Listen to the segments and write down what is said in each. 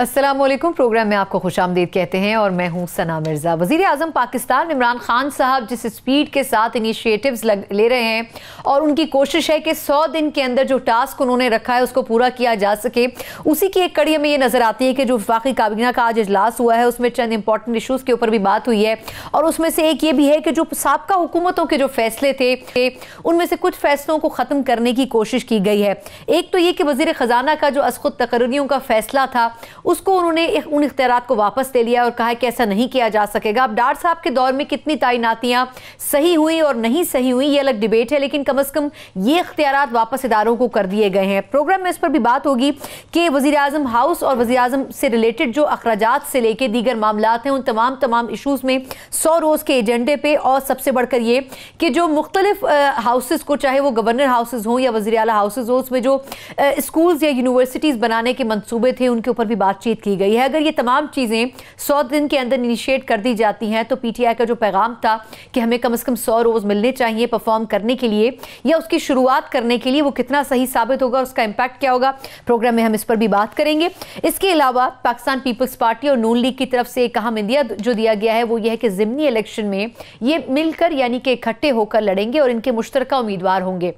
अस्सलामुअलैकुम। प्रोग्राम में आपको खुशामदीद कहते हैं और मैं हूं सना मिर्जा। वज़ीर आज़म पाकिस्तान इमरान खान साहब जिस स्पीड के साथ इनिशिएटिव्स ले रहे हैं और उनकी कोशिश है कि 100 दिन के अंदर जो टास्क उन्होंने रखा है उसको पूरा किया जा सके, उसी की एक कड़ी हमें ये नजर आती है कि जो वफाकी काबीना का आज इजलास हुआ है उसमें चंद इंपॉर्टेंट इशूज़ के ऊपर भी बात हुई है और उसमें से एक ये भी है कि जो साबका हुकूमतों के जो फैसले थे उनमें से कुछ फैसलों को ख़त्म करने की कोशिश की गई है। एक तो ये कि वज़ीर ख़जाना का जो असख़ुद तकर्रियों का फैसला था उसको उन्होंने उन इख्तियारात को वापस ले लिया और कहा कि ऐसा नहीं किया जा सकेगा। अब डार साहब के दौर में कितनी तैनातियां सही हुई और नहीं सही हुई ये अलग डिबेट है, लेकिन कम अज कम ये इख्तियारात वापस इदारों को कर दिए गए हैं। प्रोग्राम में इस पर भी बात होगी कि वज़ीर आज़म हाउस और वज़ीर आज़म से रिलेटेड जो अखराजात से लेकर दीगर मामलात हैं उन तमाम इशूज़ में 100 रोज़ के एजेंडे पे, और सबसे बढ़कर ये कि जो मुख्तलिफ हाउसेस को, चाहे वो गवर्नर हाउसेस हों या वज़ीर आला हाउसेस हों, उसमें जो स्कूल्स या यूनिवर्सिटीज़ बनाने के मंसूबे थे उनके ऊपर भी बातचीत की गई है। अगर ये तमाम चीज़ें 100 दिन के अंदर इनिशिएट कर दी जाती हैं तो पीटीआई का जो पैगाम था कि हमें कम से कम 100 रोज़ मिलने चाहिए परफॉर्म करने के लिए या उसकी शुरुआत करने के लिए, वो कितना सही साबित होगा, उसका इम्पैक्ट क्या होगा, प्रोग्राम में हम इस पर भी बात करेंगे। इसके अलावा पाकिस्तान पीपल्स पार्टी और नून लीग की तरफ से एक अहम इंदिया जो दिया गया है वो यह है कि ज़िमनी इलेक्शन में ये मिलकर यानी कि इकट्ठे होकर लड़ेंगे और इनके मुश्तरका उम्मीदवार होंगे।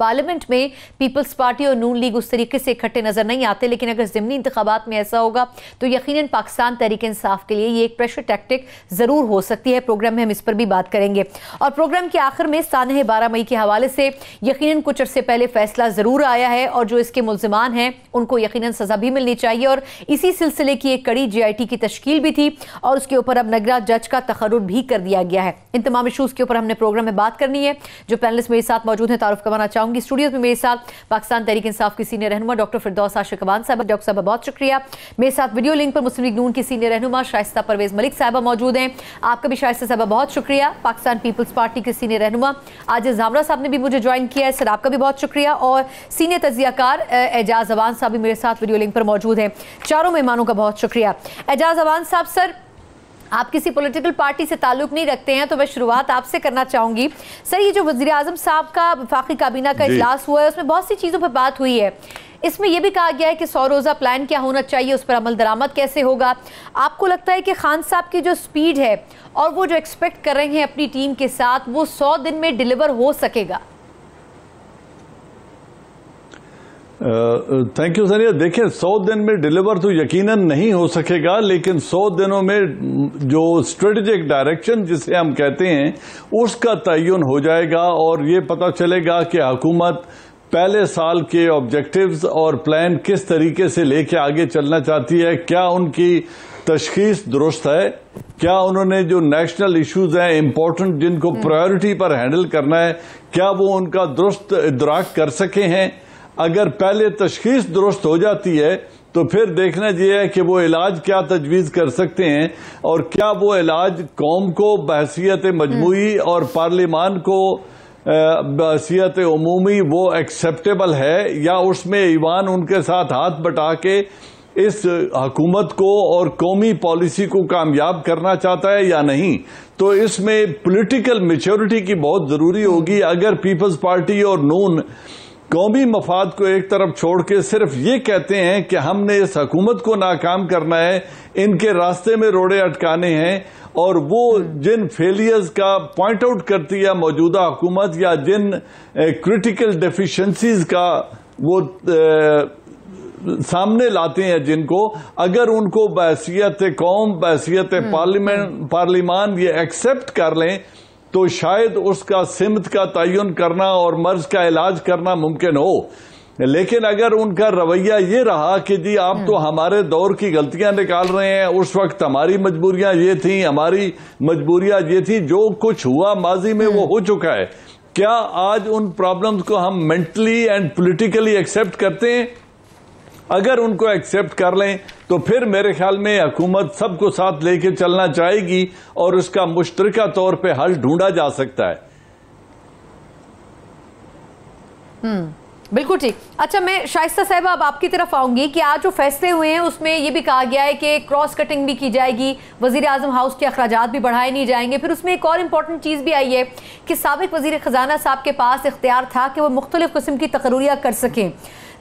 पार्लियामेंट में पीपल्स पार्टी और नून लीग उस तरीके से इकट्ठे नजर नहीं आते, लेकिन अगर ज़िमनी इंतखाबात में ऐसा होगा तो यकीनन पाकिस्तान तहरीक इंसाफ के लिए ये एक प्रेशर टैक्टिक ज़रूर हो सकती है। प्रोग्राम में हम इस पर भी बात करेंगे और प्रोग्राम के आखिर में सानह 12 मई के हवाले से यकीनन कुछ अर्से पहले फैसला ज़रूर आया है और जो इसके मुल्ज़िमान हैं उनको यकीनन सज़ा भी मिलनी चाहिए और इसी सिलसिले की एक कड़ी GIT की तश्कील भी थी और उसके ऊपर अब नगरा जज का तकर्रुर भी कर दिया गया है। इन तमाम इशूज़ के ऊपर हमने प्रोग्राम में बात करनी है। जो पैनलिस्ट मेरे साथ मौजूद हैं तारुफ करवाना चाहूंगी। स्टूडियो में मेरे साथ पाकिस्तान तहरीक इंसाफ की सीनियर रहनुमा डॉक्टर फिरदौस आशिक अबान साहब। डॉक्टर साहब बहुत शुक्रिया। मेरे साथ वीडियो लिंक पर मुस्लिम लीग नून की सीनियर रहनुमा शाइस्ता परवेज मलिक साहबा मौजूद हैं। आपका भी शाइस्ता साहबा बहुत शुक्रिया। पाकिस्तान पीपल्स पार्टी के सीनियर रहनुमा आजिज जामरा साहब ने भी मुझे ज्वाइन किया है, सर आपका भी बहुत शुक्रिया। और सीनियर तजियाकार एजाज अवान साहब भी मेरे साथ वीडियो लिंक पर मौजूद हैं। चारों मेहमानों का बहुत शुक्रिया। एजाज अवान साहब, सर आप किसी पॉलिटिकल पार्टी से ताल्लुक नहीं रखते हैं तो मैं शुरुआत आपसे करना चाहूंगी। सर, ये जो वज़ीर आज़म साहब का वफाकी काबीना का इजलास हुआ है उसमें बहुत सी चीज़ों पर बात हुई है। इसमें यह भी कहा गया है कि 100 रोज़ा प्लान क्या होना चाहिए, उस पर अमल दरामद कैसे होगा। आपको लगता है कि खान साहब की जो स्पीड है और वो जो एक्सपेक्ट कर रहे हैं अपनी टीम के साथ वो 100 दिन में डिलीवर हो सकेगा? Thank you sir. देखिए, 100 दिन में डिलीवर तो यकीनन नहीं हो सकेगा, लेकिन 100 दिनों में जो स्ट्रेटेजिक डायरेक्शन जिसे हम कहते हैं उसका तयन हो जाएगा और ये पता चलेगा कि हुकूमत पहले साल के ऑब्जेक्टिव्स और प्लान किस तरीके से लेके आगे चलना चाहती है। क्या उनकी तशखीस दुरुस्त है, क्या उन्होंने जो नेशनल इश्यूज हैं इंपॉर्टेंट जिनको प्रायोरिटी पर हैंडल करना है, क्या वो उनका दुरुस्त इदराक कर सके हैं। अगर पहले तशखीस दुरुस्त हो जाती है तो फिर देखना ये है कि वो इलाज क्या तजवीज कर सकते हैं और क्या वो इलाज कौम को बहसीयत मजमूई और पार्लियामान को बहसीयत उमूमी वो एक्सेप्टेबल है, या उसमें ईवान उनके साथ हाथ बटा के इस हुकूमत को और कौमी पॉलिसी को कामयाब करना चाहता है या नहीं। तो इसमें पॉलिटिकल मैच्योरिटी की बहुत जरूरी होगी। अगर पीपल्स पार्टी और नून कौमी मफाद को एक तरफ छोड़ के सिर्फ ये कहते हैं कि हमने इस हुकूमत को नाकाम करना है, इनके रास्ते में रोड़े अटकाने हैं, और वो जिन फेलियर्स का पॉइंट आउट करती है मौजूदा हुकूमत या जिन क्रिटिकल डेफिशिएंसीज का वो सामने लाते हैं जिनको, अगर उनको बहसीयत कौम, बहसीयत पार्लियामान ये एक्सेप्ट कर लें तो शायद उसका सिमत का तयन करना और मर्ज का इलाज करना मुमकिन हो। लेकिन अगर उनका रवैया ये रहा कि जी आप तो हमारे दौर की गलतियां निकाल रहे हैं, उस वक्त हमारी मजबूरियां ये थी, हमारी मजबूरियां ये थी, जो कुछ हुआ माजी में वो हो चुका है, क्या आज उन प्रॉब्लम्स को हम मेंटली एंड पॉलिटिकली एक्सेप्ट करते हैं? अगर उनको एक्सेप्ट कर लें तो फिर मेरे ख्याल में हुकूमत सबको साथ लेके चलना चाहेगी और उसका मुश्तरका तौर पे हल ढूंढा जा सकता है। बिल्कुल ठीक। अच्छा, मैं शाइस्ता साहब अब आपकी तरफ आऊंगी कि आज जो फैसले हुए हैं उसमें यह भी कहा गया है कि क्रॉस कटिंग भी की जाएगी, वज़ीर आज़म हाउस के अखराजात भी बढ़ाए नहीं जाएंगे। फिर उसमें एक और इम्पॉर्टेंट चीज़ भी आई है कि साबिक वज़ीर ख़जाना साहब के पास इख्तियार था कि वो मुख्तलिफ किस्म की तकर्रियाँ कर सकें।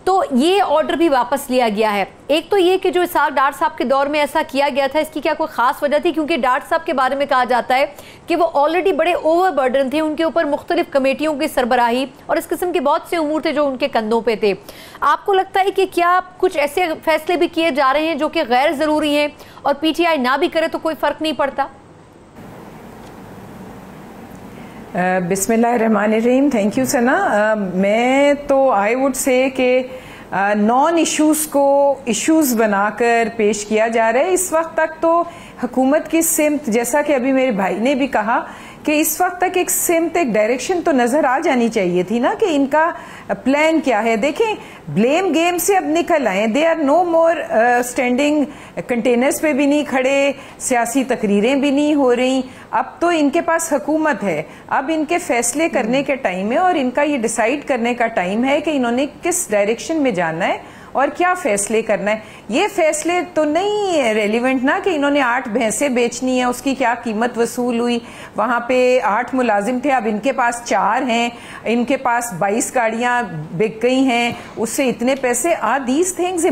तो ये ऑर्डर भी वापस लिया गया है। एक तो ये कि जो डार साहब के दौर में ऐसा किया गया था, इसकी क्या कोई खास वजह थी? क्योंकि डार साहब के बारे में कहा जाता है कि वो ऑलरेडी बड़े ओवरबर्डन थे, उनके ऊपर मुख्तलिफ कमेटियों की सरबराही और इस किस्म के बहुत से उमूर थे जो उनके कंधों पे थे। आपको लगता है कि क्या कुछ ऐसे फैसले भी किए जा रहे हैं जो कि गैर ज़रूरी हैं और पीटीआई ना भी करे तो कोई फ़र्क नहीं पड़ता? बिस्मिल्लाहिर्रहमानिर्रहीम। थैंक यू सना। मैं तो आई वुड से कि नॉन इश्यूज़ को इश्यूज़ बनाकर पेश किया जा रहा है। इस वक्त तक तो हुकूमत की सिमत, जैसा कि अभी मेरे भाई ने भी कहा कि इस वक्त तक एक सिमत, एक डायरेक्शन तो नज़र आ जानी चाहिए थी ना कि इनका प्लान क्या है। देखें, ब्लेम गेम से अब निकल आए। They are no more standing containers पे भी नहीं खड़े, सियासी तकरीरें भी नहीं हो रही। अब तो इनके पास हुकूमत है, अब इनके फैसले करने के टाइम है और इनका ये डिसाइड करने का टाइम है कि इन्होंने किस डायरेक्शन में जाना है और क्या फैसले करना है। ये फैसले तो नहीं है रेलिवेंट ना कि इन्होंने 8 भैंसें बेचनी है, उसकी क्या कीमत वसूल हुई। वहाँ पे 8 मुलाजिम थे, अब इनके पास 4 हैं, इनके पास 22 गाड़ियाँ बिक गई हैं, उससे इतने पैसे। Are these things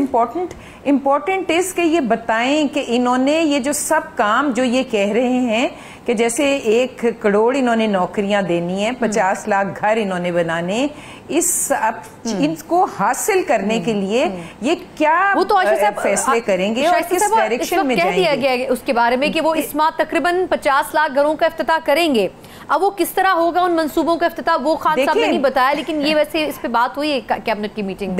important is कि ये बताएं कि इन्होंने ये जो सब काम जो ये कह रहे हैं कि जैसे 1 करोड़ इन्होंने नौकरियां देनी है, 50 लाख घर इन्होंने बनाने, इनको हासिल करने के लिए ये क्या वो तो फैसले करेंगे और किस डायरेक्शन में जाएंगे। कह दिया गया है उसके बारे में कि वो इस माह तकरीबन 50 लाख घरों का इफ्तिताह करेंगे। अब वो किस तरह होगा, उन मंसूबों का इफ्तिताह, वो खान साहब ने नहीं बताया, लेकिन ये वैसे इस पे बात हुई है कैबिनेट की मीटिंग।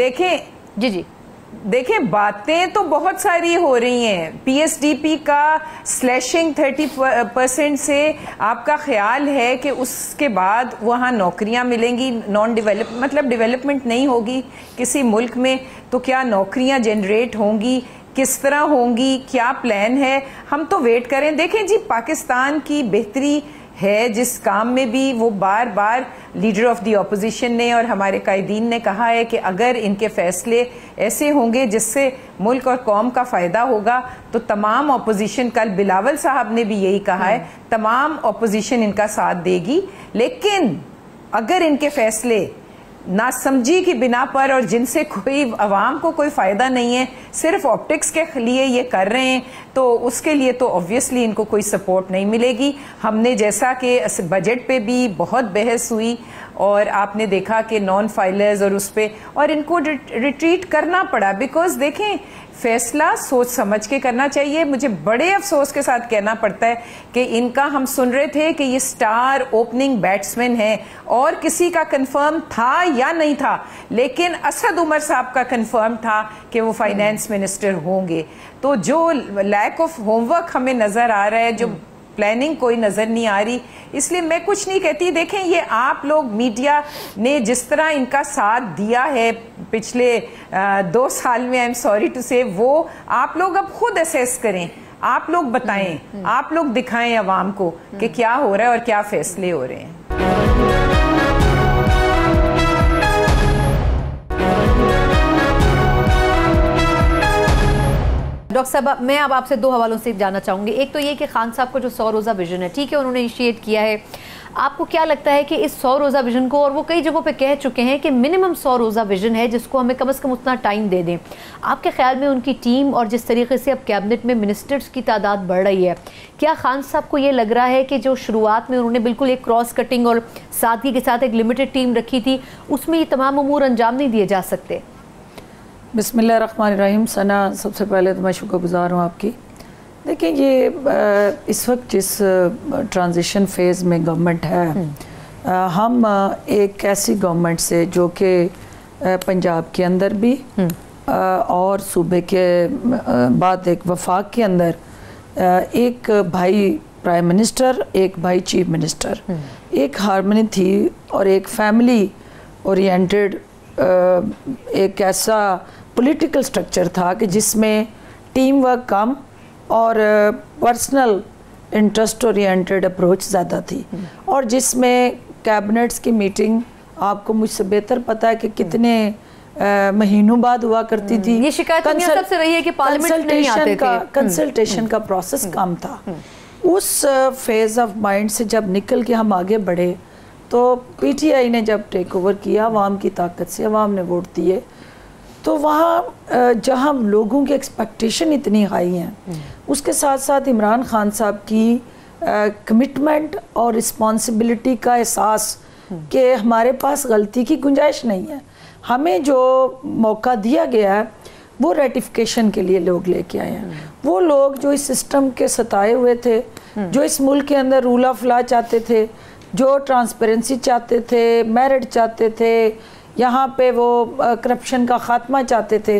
देखें बातें तो बहुत सारी हो रही हैं। पीएसडीपी का स्लैशिंग 30% से आपका ख्याल है कि उसके बाद वहाँ नौकरियाँ मिलेंगी? मतलब डेवलपमेंट नहीं होगी किसी मुल्क में, तो क्या नौकरियाँ जनरेट होंगी, किस तरह होंगी, क्या प्लान है? हम तो वेट करें। देखें जी, पाकिस्तान की बेहतरी है जिस काम में भी वो बार बार लीडर ऑफ द ऑपोजिशन ने और हमारे कायदीन ने कहा है कि अगर इनके फैसले ऐसे होंगे जिससे मुल्क और कौम का फ़ायदा होगा तो तमाम ऑपोजिशन, कल बिलावल साहब ने भी यही कहा है, तमाम ऑपोजिशन इनका साथ देगी। लेकिन अगर इनके फैसले नासमझी की बिना पर और जिनसे कोई अवाम को कोई फ़ायदा नहीं है, सिर्फ ऑप्टिक्स के लिए ये कर रहे हैं, तो उसके लिए तो ऑब्वियसली इनको कोई सपोर्ट नहीं मिलेगी। हमने जैसा कि बजट पे भी बहुत बहस हुई और आपने देखा कि नॉन फाइलर्स और उस पे और इनको रिट्रीट करना पड़ा। बिकॉज देखें, फैसला सोच समझ के करना चाहिए। मुझे बड़े अफसोस के साथ कहना पड़ता है कि इनका, हम सुन रहे थे कि ये स्टार ओपनिंग बैट्समैन है और किसी का कंफर्म था या नहीं था, लेकिन असद उमर साहब का कंफर्म था कि वो फाइनेंस मिनिस्टर होंगे। तो जो लैक ऑफ होमवर्क हमें नजर आ रहा है, जो प्लानिंग कोई नजर नहीं आ रही, इसलिए मैं कुछ नहीं कहती। देखें, ये आप लोग मीडिया ने जिस तरह इनका साथ दिया है पिछले 2 साल में, आई एम सॉरी टू से, वो आप लोग अब खुद असेस करें, आप लोग बताएं, आप लोग दिखाएं अवाम को कि क्या हो रहा है और क्या फैसले हो रहे हैं। डॉक्टर साहब, मैं अब आपसे 2 हवालों से जानना चाहूँगी। एक तो ये कि खान साहब का जो 100 रोज़ा विजन है, ठीक है, उन्होंने इनिशिएट किया है, आपको क्या लगता है कि इस 100 रोज़ा विजन को, और वो कई जगहों पे कह चुके हैं कि मिनिमम 100 रोज़ा विजन है जिसको हमें कम से कम उतना टाइम दे दें, आपके ख्याल में उनकी टीम और जिस तरीके से अब कैबिनेट में मिनिस्टर्स की तादाद बढ़ रही है, क्या खान साहब को ये लग रहा है कि जो शुरुआत में उन्होंने बिल्कुल एक क्रॉस कटिंग और सादगी के साथ एक लिमिटेड टीम रखी थी, उसमें ये तमाम उमूर अंजाम नहीं दिए जा सकते? बिस्मिल्लाहिर्रहमानिर्रहीम। सना, सबसे पहले तो मैं शुक्रगुज़ार हूँ आपकी। देखिए, ये इस वक्त जिस ट्रांजिशन फेज़ में गवर्नमेंट है, हम एक ऐसी गवर्नमेंट से जो कि पंजाब के अंदर भी और सूबे के बाद एक वफाक के अंदर एक भाई प्राइम मिनिस्टर, एक भाई चीफ मिनिस्टर, एक हार्मनी थी और एक फैमिली ओरिएंटेड एक ऐसा पॉलिटिकल स्ट्रक्चर था कि जिसमें टीम वर्क कम और पर्सनल इंटरेस्ट ओरिएंटेड अप्रोच ज़्यादा थी, और जिसमें कैबिनेट्स की मीटिंग आपको मुझसे बेहतर पता है कि कितने महीनों बाद हुआ करती थी। ये शिकायत सबसे रही है कि पार्लियामेंट नहीं आते थे, कंसल्टेशन का प्रोसेस कम था। उस फेज़ ऑफ माइंड से जब निकल के हम आगे बढ़े तो पीटीआई ने जब टेक ओवर किया, अवाम की ताकत से, अवाम ने वोट दिए, तो वहाँ जहाँ लोगों की एक्सपेक्टेशन इतनी हाई हैं, उसके साथ साथ इमरान खान साहब की कमिटमेंट और रिस्पॉन्सिबिलिटी का एहसास कि हमारे पास गलती की गुंजाइश नहीं है, हमें जो मौका दिया गया है वो रेटिफिकेशन के लिए लोग लेके आए हैं। वो लोग जो इस सिस्टम के सताए हुए थे, जो इस मुल्क के अंदर रूल ऑफ लॉ चाहते थे, जो ट्रांसपेरेंसी चाहते थे, मेरिट चाहते थे, यहाँ पे वो करप्शन का ख़ात्मा चाहते थे,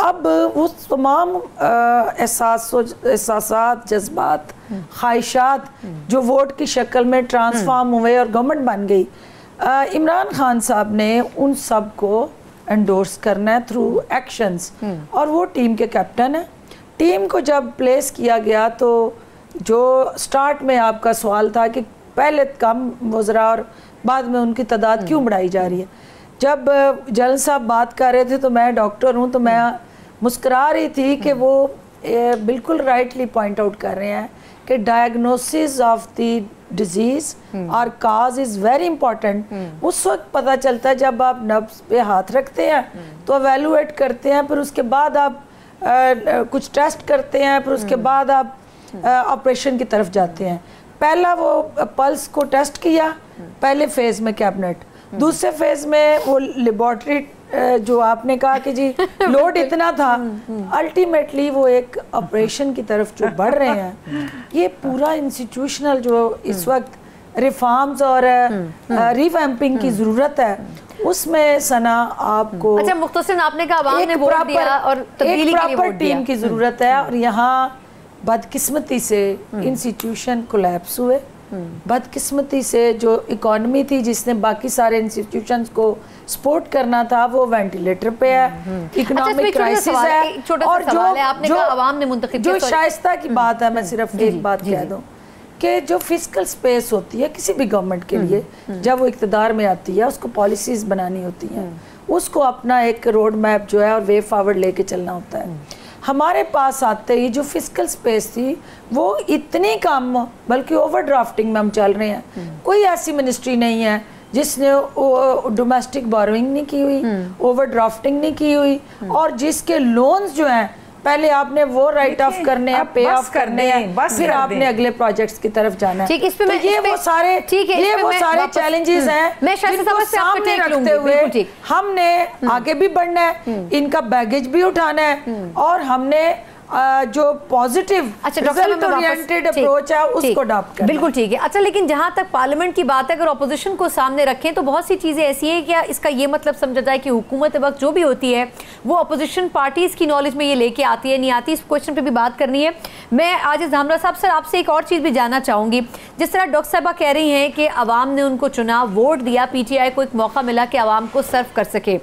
अब वो तमाम एहसासात, जज्बात, ख्वाहिशात जो वोट की शक्ल में ट्रांसफॉर्म हुए और गवर्नमेंट बन गई, इमरान खान साहब ने उन सब को एंडोर्स करना है थ्रू एक्शंस, और वो टीम के कैप्टन है। टीम को जब प्लेस किया गया तो जो स्टार्ट में आपका सवाल था कि पहले कम वज़रा और बाद में उनकी तादाद क्यों बढ़ाई जा रही है, जब जनरल साहब बात कर रहे थे तो मैं डॉक्टर हूँ तो मैं मुस्कुरा रही थी कि वो बिल्कुल राइटली पॉइंट आउट कर रहे हैं कि डायग्नोसिस ऑफ द डिजीज और काज इज़ वेरी इंपॉर्टेंट। उस वक्त पता चलता है जब आप नब्ज पे हाथ रखते हैं तो एवेलुएट करते हैं, फिर उसके बाद आप कुछ टेस्ट करते हैं, फिर उसके बाद आप ऑपरेशन की तरफ जाते हैं। पहला वो पल्स को टेस्ट किया पहले फेज में कैबिनेट, दूसरे फेज में वो लेबॉर्ट्री जो आपने कहा कि जी लोड इतना था, अल्टीमेटली वो एक ऑपरेशन की तरफ जो बढ़ रहे हैं, ये पूरा इंस्टीट्यूशनल जो इस वक्त रिफॉर्म्स और रिवैम्पिंग की ज़रूरत है, उसमें सना आपको अच्छा मुख्तसर आपने कहा आवाम ने वोट दिया और तब्दीली के लिए वोट दिया, टीम की ज़रूरत है। और यहाँ बदकिस्मती से इंस्टीट्यूशन कोलैप्स हुए, बदकिस्मती से जो इकोनॉमी थी जिसने बाकी सारे इंस्टीट्यूशंस को सपोर्ट करना था वो वेंटिलेटर पे है, इकोनॉमिक क्राइसिस है। और जो शाइस्ता की बात है, मैं सिर्फ एक बात कह दूं कि जो फिजिकल स्पेस होती है किसी भी गवर्नमेंट के लिए, जब वो इक़्तिदार में आती है उसको पॉलिसीज़ बनानी होती हैं, उसको अपना एक रोड मैप जो है और वे फॉरवर्ड लेके चलना होता है। हमारे पास आते ही जो फिजिकल स्पेस थी वो इतनी कम, बल्कि ओवर ड्राफ्टिंग में हम चल रहे हैं। कोई ऐसी मिनिस्ट्री नहीं है जिसने डोमेस्टिक बोरोइंग नहीं की हुई, ओवर ड्राफ्टिंग नहीं की हुई, और जिसके लोन्स जो हैं पहले आपने वो राइट ऑफ करने हैं, पे ऑफ करने हैं, फिर आपने अगले प्रोजेक्ट्स की तरफ जाना है। ठीक, इस पे तो ये वो सारे चैलेंजेस हैं जिनको सामने रखते हुए हमने आगे भी बढ़ना है, इनका बैगेज भी उठाना है, और हमने जो पॉजिटिव रिजल्ट ओरिएंटेड अप्रोच है उसको अडॉप्ट करना। बिल्कुल ठीक है। अच्छा, लेकिन जहां तक पार्लियामेंट की बात है, अगर ऑपोजिशन को सामने रखें तो बहुत सी चीजें ऐसी हैं, क्या इसका ये मतलब समझा जाए कि हुकूमत वक्त जो भी होती है वो अपोजिशन पार्टीज की नॉलेज में ये लेके आती है, नहीं आती? इस क्वेश्चन पे भी बात करनी है। मैं आज धामरा साहब सर आपसे एक और चीज़ भी जानना चाहूँगी। जिस तरह डॉक्टर साहबा कह रही हैं कि अवाम ने उनको चुना, वोट दिया, PTI को एक मौका मिला कि अवाम को सर्व कर सके।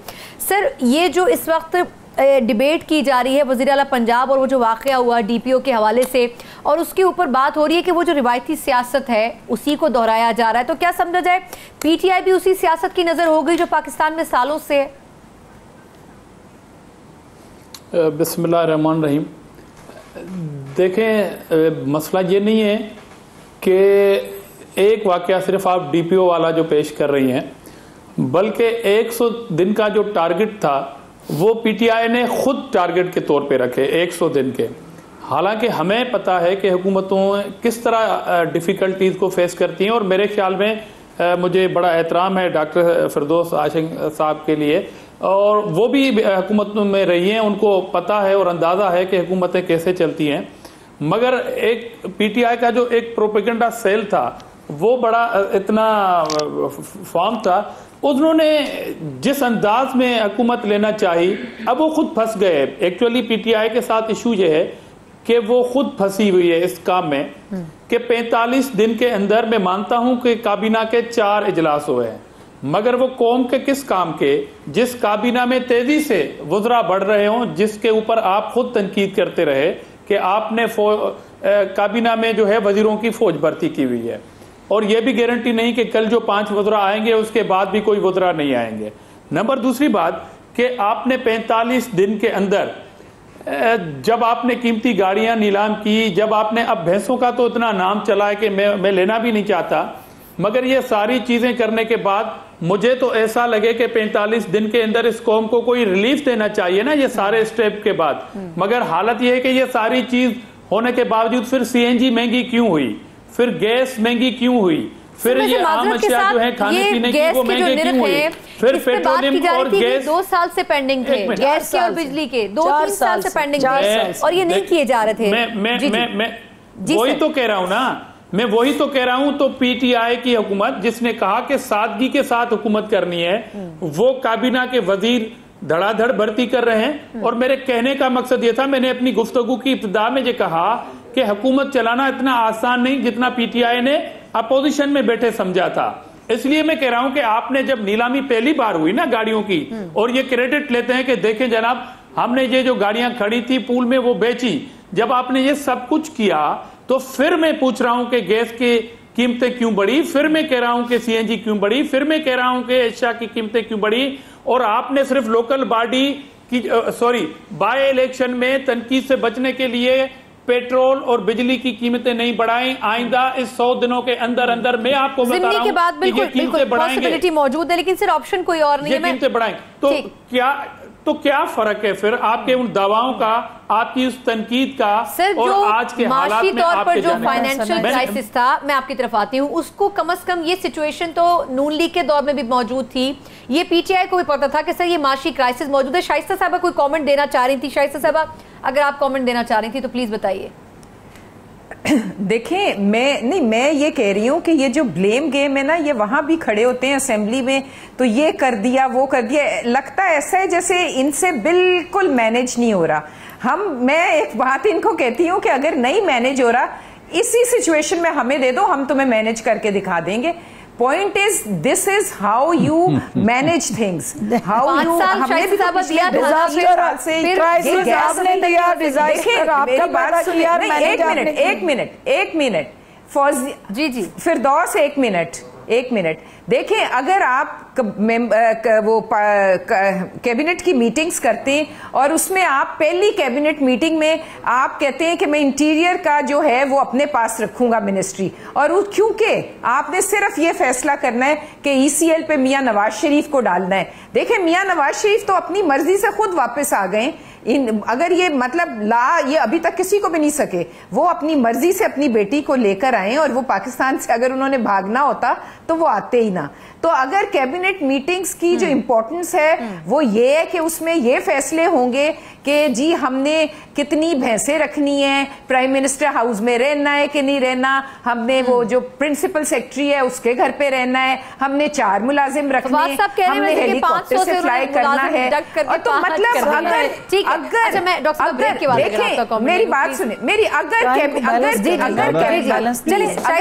सर, ये जो इस वक्त डिबेट की जा रही है वज़ीर आला पंजाब और वो जो वाक़या हुआ DPO के हवाले से, और उसके ऊपर बात हो रही है कि वो जो रिवायती सियासत है उसी को दोहराया जा रहा है, तो क्या समझा जाए PTI भी उसी सियासत की नज़र हो गई जो पाकिस्तान में सालों से है? बिस्मिल्लाहिर्रहमानिर्रहीम। देखें, मसला ये नहीं है कि एक वाक़या सिर्फ आप DPO वाला जो पेश कर रही हैं, बल्कि 100 दिन का जो टारगेट था वो PTI ने खुद टारगेट के तौर पे रखे 100 दिन के। हालांकि हमें पता है कि हुकूमतों किस तरह डिफ़िकल्टीज़ को फेस करती हैं, और मेरे ख्याल में मुझे बड़ा एहतराम है डॉक्टर फिरदौस आशिक साहब के लिए, और वो भी हुकूमतों में रही हैं, उनको पता है और अंदाज़ा है कि हुकूमतें कैसे चलती हैं। मगर एक PTI का जो एक प्रोपेगेंडा सेल था वो बड़ा इतना फॉर्म था, उन्होंने जिस अंदाज में हुकूमत लेना चाहिए, अब वो खुद फंस गए। एक्चुअली PTI के साथ इशू ये है कि वो खुद फंसी हुई है इस काम में कि 45 दिन के अंदर, मैं मानता हूं कि काबीना के 4 इजलास हुए हैं, मगर वो कौम के किस काम के, जिस काबीना में तेजी से वज़रा बढ़ रहे हों, जिसके ऊपर आप खुद तनकीद करते रहे कि आपने काबीना में जो है वजीरों की फौज भर्ती की हुई है, और यह भी गारंटी नहीं कि कल जो 5 वज़रा आएंगे उसके बाद भी कोई वज़रा नहीं आएंगे। नंबर दूसरी बात कि आपने 45 दिन के अंदर जब आपने कीमती गाड़ियां नीलाम की, जब आपने, अब भैंसों का तो इतना नाम चला है कि मैं लेना भी नहीं चाहता, मगर ये सारी चीजें करने के बाद मुझे तो ऐसा लगे कि 45 दिन के अंदर इस कौम को कोई रिलीफ देना चाहिए ना, ये सारे स्टेप के बाद। मगर हालत ये है कि ये सारी चीज होने के बावजूद फिर सीएनजी महंगी क्यों हुई, फिर गैस महंगी क्यों हुई, फिर ये आम अशिया जो है खाने पीने की वो महंगे क्यों हुई, फिर पेट्रोलियम और गैस 2 साल से पेंडिंग थे, गैस के और बिजली के 2-3 साल से पेंडिंग थे और ये नहीं किए जा रहे थे। मैं वही तो कह रहा हूं ना, मैं वही तो कह रहा हूं। तो पीटीआई की हुकूमत जिसने कहा कि सादगी के साथ हुकूमत करनी है, वो काबीना के वजीर धड़ाधड़ भर्ती कर रहे हैं। और मेरे कहने का मकसद ये था, मैंने अपनी गुफ्तगू की इब्तिदा में ये कहा कि हुकूमत चलाना इतना आसान नहीं जितना पीटीआई ने अपोजिशन में बैठे समझा था। इसलिए मैं कह रहा हूं कि आपने जब नीलामी पहली बार हुई ना गाड़ियों की, और ये क्रेडिट लेते हैं कि देखें जनाब हमने ये जो गाड़ियां खड़ी थी पूल में वो बेची, जब आपने ये सब कुछ किया तो फिर मैं पूछ रहा हूं कि गैस की कीमतें क्यों बढ़ी, फिर मैं कह रहा हूं कि सीएनजी क्यों बढ़ी, फिर मैं कह रहा हूं कि एशिया की कीमतें क्यों बढ़ी। और आपने सिर्फ लोकल बॉडी की बाय इलेक्शन में तनकीद से बचने के लिए पेट्रोल और बिजली की कीमतें नहीं बढ़ाई। आइंदा इस 100 दिनों के अंदर अंदर मैं आपको बता रहा हूं कि ये कीमतें बढ़ाएंगे, मौजूद है, लेकिन सिर्फ ऑप्शन कोई और नहीं है, कीमतें बढ़ाएंगे। तो क्या फर्क है फिर आपके उन दवाओं का, आपकी उस तनकीद का और आज के हालात में तौर पर जो फाइनेंशियल क्राइसिस था, मैं आपकी तरफ आती हूँ, उसको कम से कम ये सिचुएशन तो नून लीग के दौर में भी मौजूद थी, ये पीटीआई को भी पता था कि सर ये माशी क्राइसिस मौजूद है। शाइस्ता साहबा कोई कमेंट देना चाह रही थी? शाइस्ता साहबा अगर आप कमेंट देना चाह रही थी तो प्लीज बताइए। देखें, मैं ये कह रही हूँ कि ये जो ब्लेम गेम है ना, ये वहां भी खड़े होते हैं असेंबली में, तो ये कर दिया वो कर दिया, लगता ऐसा है जैसे इनसे बिल्कुल मैनेज नहीं हो रहा। मैं एक बात इनको कहती हूँ कि अगर नहीं मैनेज हो रहा, इसी सिचुएशन में हमें दे दो, हम तुम्हें मैनेज करके दिखा देंगे। Point is, this is how you manage things. How you हमने भी तो पिछले 2000 साल से क्राइसिस आपने दिया, डिजास्टर आपका बात सुनिए। एक मिनट जी फिरदौस, एक मिनट देखें, अगर आप वो कैबिनेट की मीटिंग्स करते हैं और उसमें आप पहली कैबिनेट मीटिंग में आप कहते हैं कि मैं इंटीरियर का जो है वो अपने पास रखूंगा मिनिस्ट्री, और क्योंकि आपने सिर्फ ये फैसला करना है कि ईसीएल पे मियां नवाज शरीफ को डालना है। देखें, मियां नवाज शरीफ तो अपनी मर्जी से खुद वापस आ गए। अगर ये मतलब ये अभी तक किसी को भी नहीं सके, वो अपनी मर्जी से अपनी बेटी को लेकर आए, और वो पाकिस्तान से अगर उन्होंने भागना होता तो वो आते ही ना। तो अगर कैबिनेट मीटिंग्स की जो इंपॉर्टेंस है वो ये है कि उसमें ये फैसले होंगे कि जी हमने कितनी भैंसें रखनी है, प्राइम मिनिस्टर हाउस में रहना है कि नहीं रहना, हमने वो जो प्रिंसिपल सेक्रेटरी है उसके घर पे रहना है, हमने 4 मुलाजिम रखने हैं, हमने हेलीकॉप्टर से फ्लाई करना है। तो मतलब देखें, मेरी बात सुने, मेरी अगर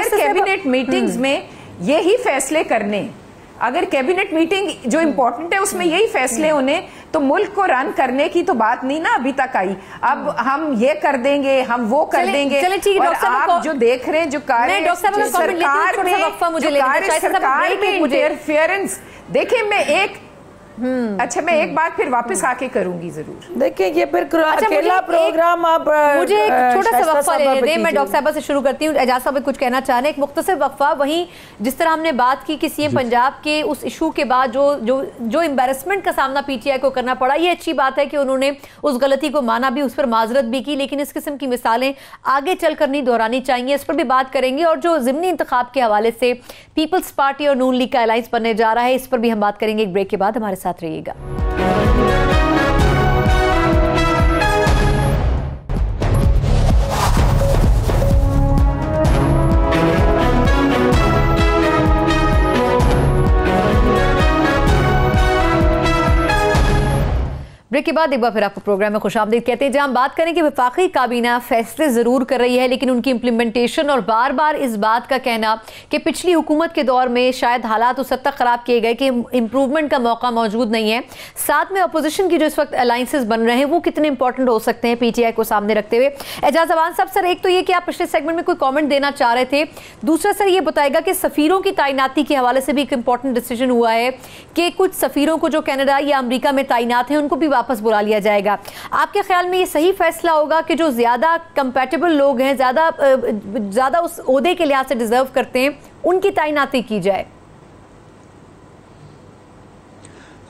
कैबिनेट मीटिंग्स में यही फैसले करने, अगर कैबिनेट मीटिंग जो इंपॉर्टेंट है उसमें यही फैसले होने, तो मुल्क को रन करने की तो बात नहीं ना अभी तक आई। अब हम ये कर देंगे, हम वो कर देंगे, और आप जो देख रहे हैं जो कार्य सरकार में इंटरफेरेंस, देखिए मैं एक बात फिर वापस आके करूंगी जरूर। देखिए ये फिर अकेला प्रोग्राम आप मुझे एक छोटा सा वक्फा लेने दें। मैं डॉक्टर साहबा से शुरू करती हूँ। एजाज साहब कुछ कहना चाह रहे हैं, एक मुख्तसर वक्फा। वहीं जिस तरह हमने बात की कि सीएम पंजाब के उस इशू के बाद जो एम्बैरसमेंट का सामना पीटीआई को करना पड़ा, ये अच्छी बात है कि उन्होंने उस गलती को माना भी, उस पर माजरत भी की, लेकिन इस किस्म की मिसालें आगे चलकर नहीं दोहरानी चाहिए। इस पर भी बात करेंगे। और जो ज़िमनी इंतखाब के हवाले से पीपल्स पार्टी और नून लीग का अलायंस बनने जा रहा है, इस पर भी हम बात करेंगे एक ब्रेक के बाद। हमारे साथ रहिएगा। ब्रेक के बाद एक बार फिर आपको प्रोग्राम में खुशामदीद कहते हैं, जहां हम बात करें कि वफाकी काबीना फैसले जरूर कर रही है, लेकिन उनकी इंप्लीमेंटेशन और बार बार इस बात का कहना कि पिछली हुकूमत के दौर में शायद हालात उस हद तक खराब किए गए कि इंप्रूवमेंट का मौका मौजूद नहीं है। साथ में अपोजिशन की जो इस वक्त अलायंसेस बन रहे हैं वो कितने इंपॉर्टेंट हो सकते हैं पीटीआई को सामने रखते हुए। एजाज अवान साहब, सर एक तो ये कि आप पिछले सेगमेंट में कोई कॉमेंट देना चाह रहे थे, दूसरा सर ये बताएगा कि सफीरों की तैनाती के हवाले से भी एक इंपॉर्टेंट डिसीजन हुआ है कि कुछ सफीरों को जो कनाडा या अमरीका में तैनात हैं उनको भी वापस वापस बुला लिया जाएगा। आपके ख्याल में ये सही फैसला होगा कि जो ज़्यादा कंपैटिबल लोग हैं, ज़्यादा उस ओहदे के लिहाज से डिजर्व करते हैं, उनकी तैनाती की जाए?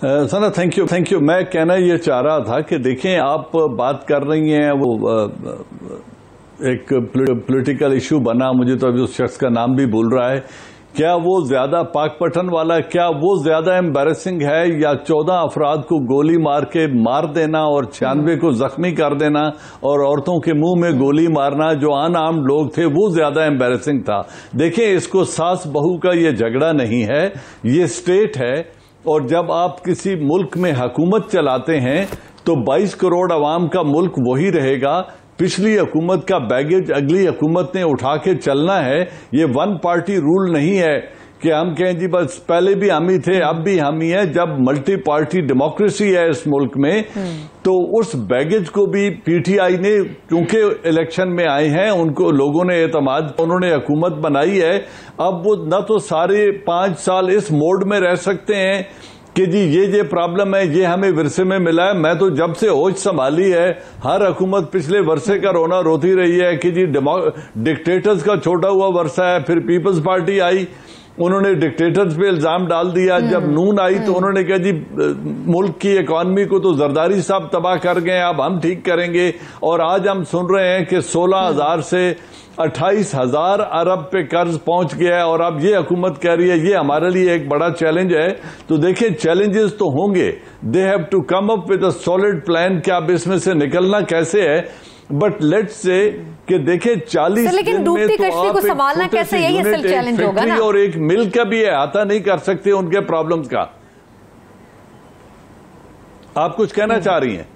सना थैंक यू। मैं कहना ये चाह रहा था कि देखें, आप बात कर रही हैं, वो एक पॉलिटिकल इशू बना, मुझे तो अभी उस शख्स का नाम भी भूल रहा है, क्या वो ज्यादा पाकपटन वाला, क्या वो ज्यादा एम्बैरेसिंग है या 14 अफराद को गोली मार के मार देना और 96 को जख्मी कर देना और औरतों के मुंह में गोली मारना जो अनआर्म्ड लोग थे, वो ज्यादा एम्बैरेसिंग था? देखें, इसको सास बहू का ये झगड़ा नहीं है, ये स्टेट है। और जब आप किसी मुल्क में हुकूमत चलाते हैं तो 22 करोड़ अवाम का मुल्क वही रहेगा। पिछली हुकूमत का बैगेज अगली हुकूमत ने उठा के चलना है। ये वन पार्टी रूल नहीं है कि हम कहें जी बस पहले भी हम ही थे अब भी हम ही हैं। जब मल्टी पार्टी डेमोक्रेसी है इस मुल्क में, तो उस बैगेज को भी पीटीआई ने, क्योंकि इलेक्शन में आए हैं, उनको लोगों ने एतमाद, उन्होंने हुकूमत बनाई है। अब वो न तो सारे 5 साल इस मोड में रह सकते हैं कि जी ये प्रॉब्लम है, ये हमें विरसे में मिला है। मैं तो जब से होश संभाली है, हर हुकूमत पिछले वर्षे का रोना रोती रही है कि जी डिक्टेटर्स का छोटा हुआ वर्षा है। फिर पीपल्स पार्टी आई, उन्होंने डिक्टेटर्स पे इल्जाम डाल दिया। जब नून आई तो उन्होंने कहा जी मुल्क की इकॉनमी को तो जरदारी साहब तबाह कर गए, अब हम ठीक करेंगे। और आज हम सुन रहे हैं कि 16,000 से 28,000 अरब पे कर्ज पहुंच गया है और अब ये हुकूमत कह रही है ये हमारे लिए एक बड़ा चैलेंज है। तो देखिए, चैलेंजेस तो होंगे, they have to come up with a solid plan कि अब इसमें से निकलना कैसे है। बट लेट्स से कि देखे 40 दिन में तो आप को संभालना कैसे, यही असल चैलेंज होगा ना। और एक मिल का भी अहाता नहीं कर सकते उनके प्रॉब्लम्स का। आप कुछ कहना चाह रही हैं?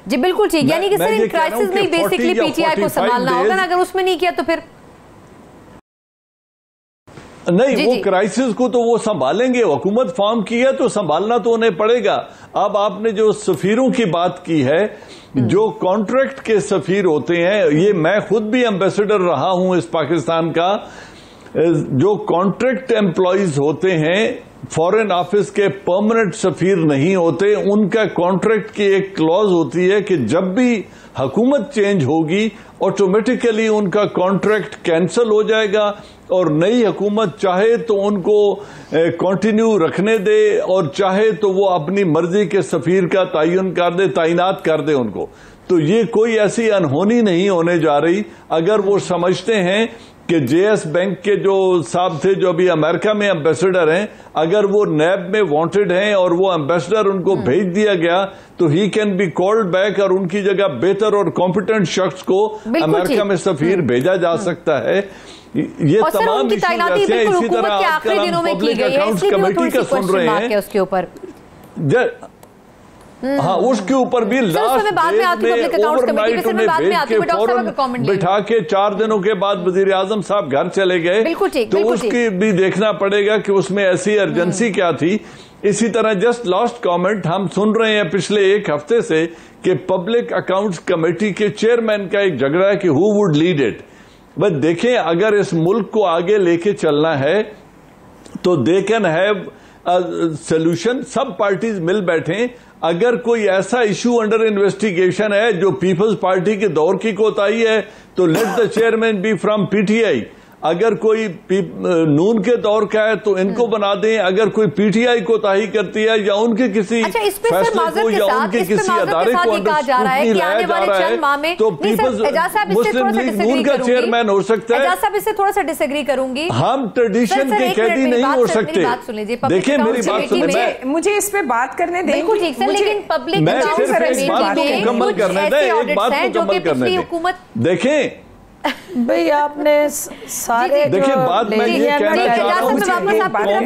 जी बिल्कुल ठीक, यानी कि सर इन क्राइसिस में बेसिकली पीटीआई को संभालना होगा ना, अगर उसमें नहीं किया तो फिर नहीं। वो क्राइसिस को तो वो संभालेंगे, हुकूमत फॉर्म की है तो संभालना तो उन्हें पड़ेगा। अब आपने जो सफीरों की बात की है, जो कॉन्ट्रैक्ट के सफीर होते हैं, ये मैं खुद भी एम्बेसडर रहा हूं इस पाकिस्तान का, जो कॉन्ट्रैक्ट एम्प्लॉइज होते हैं, फॉरेन ऑफिस के परमानेंट सफीर नहीं होते। उनका कॉन्ट्रैक्ट की एक क्लॉज होती है कि जब भी हुकूमत चेंज होगी ऑटोमेटिकली उनका कॉन्ट्रैक्ट कैंसिल हो जाएगा और नई हुकूमत चाहे तो उनको कंटिन्यू रखने दे और चाहे तो वो अपनी मर्जी के सफीर का तयन कर दे, तैनात कर दे उनको। तो ये कोई ऐसी अनहोनी नहीं होने जा रही। अगर वो समझते हैं कि जेएस बैंक के जो साहब थे जो अभी अमेरिका में एम्बेसडर हैं, अगर वो नैब में वांटेड हैं और वो एम्बेसडर उनको भेज दिया गया तो he can be called back और उनकी जगह बेहतर और कॉम्पिटेंट शख्स को अमेरिका में सफीर भेजा जा सकता है। ये तमाम इशू ऐसे हैं। इसी तरह आजकल हम पब्लिक अकाउंट्स कमेटी का सुन रहे हैं उसके ऊपर, हाँ उसके ऊपर भी लास्ट बिठा के 4 दिनों के बाद वजीर आजम साहब घर चले गए। तो उसकी भी देखना पड़ेगा कि उसमें ऐसी अर्जेंसी क्या थी। इसी तरह जस्ट लास्ट कमेंट, हम सुन रहे हैं पिछले 1 हफ्ते से कि पब्लिक अकाउंट्स कमेटी के चेयरमैन का एक झगड़ा है कि हु वुड लीड इट। बस देखें, अगर इस मुल्क को आगे लेके चलना है तो दे कैन हैव सोल्यूशन। सब पार्टीज मिल बैठे। अगर कोई ऐसा इशू अंडर इन्वेस्टिगेशन है जो पीपल्स पार्टी के दौर की कोताही है तो let the chairman be from PTI. अगर कोई नून के दौर का है तो इनको बना दें। अगर कोई पीटीआई कोताही करती है या उनके किसी फैसले को या उनके किसी अदारे को अंडर स्क्रूटनी लाया जा रहा है तो पीपल्स मुस्लिम लीग नून का चेयरमैन हो सकता है। इससे थोड़ा सा डिसएग्री करूंगी। हम ट्रेडिशन के कैदी नहीं हो सकते। देखिए मेरी बात सुनिए, मुझे इस पे बात करने दें। बिल्कुल ठीक सर, लेकिन पब्लिक मैं सिर्फ एक बात को मुकम्मल करने दें, एक बात को मुकम्मल करने दें। देखें भाई आपने सारे देखिए बात मैं ये कहना चाह रहा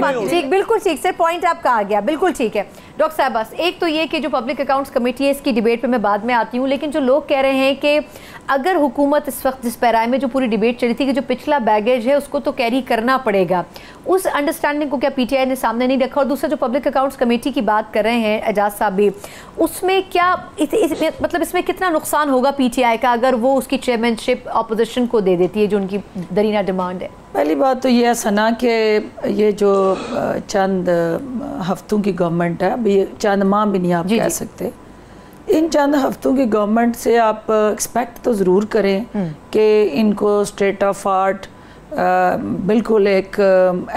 हूँ। ठीक, बिल्कुल ठीक सर, पॉइंट आपका आ गया, बिल्कुल ठीक है। डॉक्टर साहब बस एक तो ये कि जो पब्लिक अकाउंट्स कमेटी है इसकी डिबेट पे मैं बाद में आती हूँ, लेकिन जो लोग कह रहे हैं कि अगर हुकूमत इस वक्त जिस पैराए में जो पूरी डिबेट चली थी कि जो पिछला बैगेज है उसको तो कैरी करना पड़ेगा, उस अंडरस्टैंडिंग को क्या पीटीआई ने सामने नहीं रखा? और दूसरा जो पब्लिक अकाउंट्स कमेटी की बात कर रहे हैं एजाज साहब भी, उसमें क्या मतलब इसमें कितना नुकसान होगा पीटीआई का अगर वो उसकी चेयरमैनशिप अपोजिशन को दे देती है जो उनकी दरीना डिमांड है? पहली बात तो ये है सना कि ये जो चंद हफ्तों की गवर्नमेंट है अभी चंद माह भी नहीं आप कह सकते। इन चंद हफ्तों की गवर्नमेंट से आप एक्सपेक्ट तो ज़रूर करें कि इनको स्टेट ऑफ आर्ट बिल्कुल एक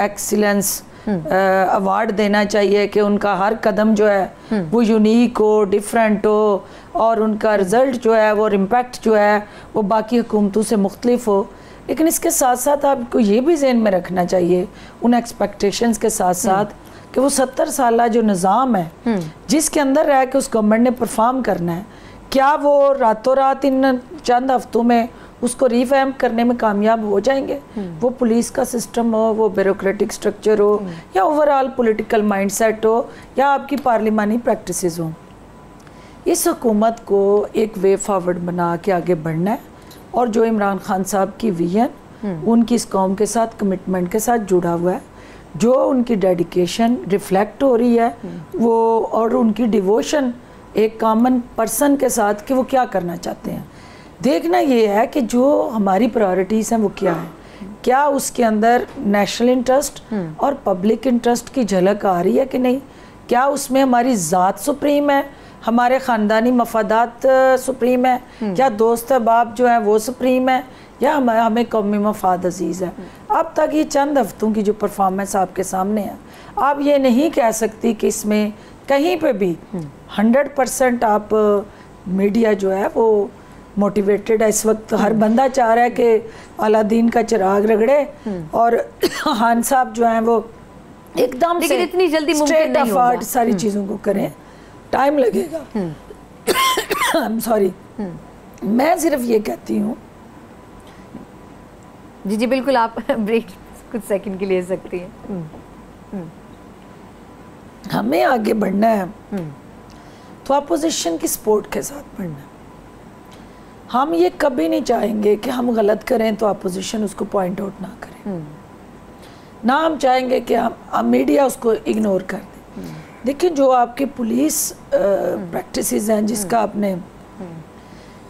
एक्सीलेंस अवार्ड देना चाहिए कि उनका हर कदम जो है वो यूनिक हो, डिफरेंट हो, और उनका रिज़ल्ट जो है वो इम्पैक्ट जो है वो बाकी हुकूमतों से मुख्तलिफ हो। लेकिन इसके साथ साथ आपको ये भी ज़हन में रखना चाहिए उन एक्सपेक्टेशंस के साथ साथ कि वो 70 साल जो निज़ाम है जिसके अंदर रह के उस गवर्नमेंट ने परफॉर्म करना है, क्या वो रातों रात इन चंद हफ्तों में उसको रिवैम्प करने में कामयाब हो जाएंगे? वो पुलिस का सिस्टम हो, वो ब्यूरोक्रेटिक स्ट्रक्चर हो, या ओवरऑल पॉलिटिकल माइंडसेट हो, या आपकी पार्लिमानी प्रैक्टिसेस हो। इस हुकूमत को एक वे फॉरवर्ड बना के आगे बढ़ना है, और जो इमरान खान साहब की विजन उनकी इस कौम के साथ कमिटमेंट के साथ जुड़ा हुआ है, जो उनकी डेडिकेशन रिफ्लेक्ट हो रही है वो, और उनकी डिवोशन एक कॉमन पर्सन के साथ कि वो क्या करना चाहते हैं। देखना ये है कि जो हमारी प्रायोरिटीज़ हैं वो क्या है, क्या उसके अंदर नेशनल इंटरेस्ट और पब्लिक इंटरेस्ट की झलक आ रही है कि नहीं, क्या उसमें हमारी ज़ात सुप्रीम है, हमारे ख़ानदानी मफादात सुप्रीम है, क्या दोस्त अहबाब जो है वो सुप्रीम है, या हमें कौमी मफाद अजीज़ है। अब तक ये चंद हफ्तों की जो परफॉर्मेंस आपके सामने है, आप ये नहीं कह सकती कि इसमें कहीं पे भी 100% आप मीडिया जो है वो मोटिवेटेड है। इस वक्त हर बंदा चाह रहा है कि अलादीन का चिराग रगड़े और खान साहब जो हैं वो एकदम से इतनी जल्दी मुमकिन नहीं होगा। सारी चीज़ों को करें, टाइम लगेगा। आई एम सॉरी, मैं सिर्फ ये कहती हूँ। जी जी बिल्कुल, आप ब्रेक कुछ सेकंड के लिए ले सकती हैं। हमें आगे बढ़ना है तो अपोजिशन की सपोर्ट के साथ बढ़ना है। हम ये कभी नहीं चाहेंगे कि हम गलत करें तो अपोजिशन उसको पॉइंट आउट ना करे, ना हम चाहेंगे कि हम मीडिया उसको इग्नोर कर दे। देखिए, जो आपकी पुलिस प्रैक्टिसेस हैं जिसका आपने